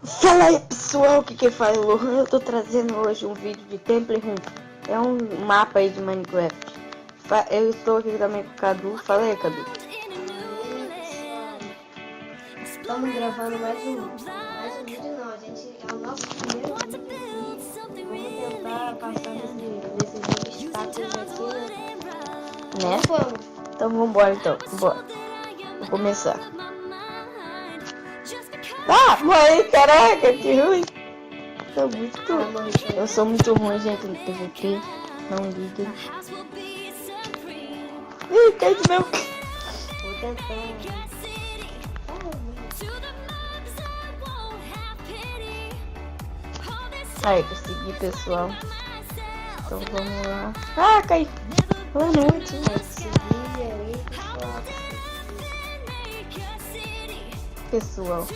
Fala aí pessoal, o que que faz o Lohan? Eu tô trazendo hoje um vídeo de Temple Run. É um mapa aí de Minecraft. Eu estou aqui também com o Cadu. Fala aí, Cadu. Estamos gravando mais um vídeo não, gente. É o nosso primeiro vídeo e vamos tentar passar desses obstáculos aqui, Né? Vamos. Então vambora então. Bora. Vou começar. Ah, mãe, caraca, que ruim. Eu sou muito ruim, gente, no PVP. Não liguem. Ih, cai de novo. Vou tentar. Aí, consegui, pessoal. Então vamos lá. Ah, cai. Boa noite. Seguir aí, pessoal. Pessoal.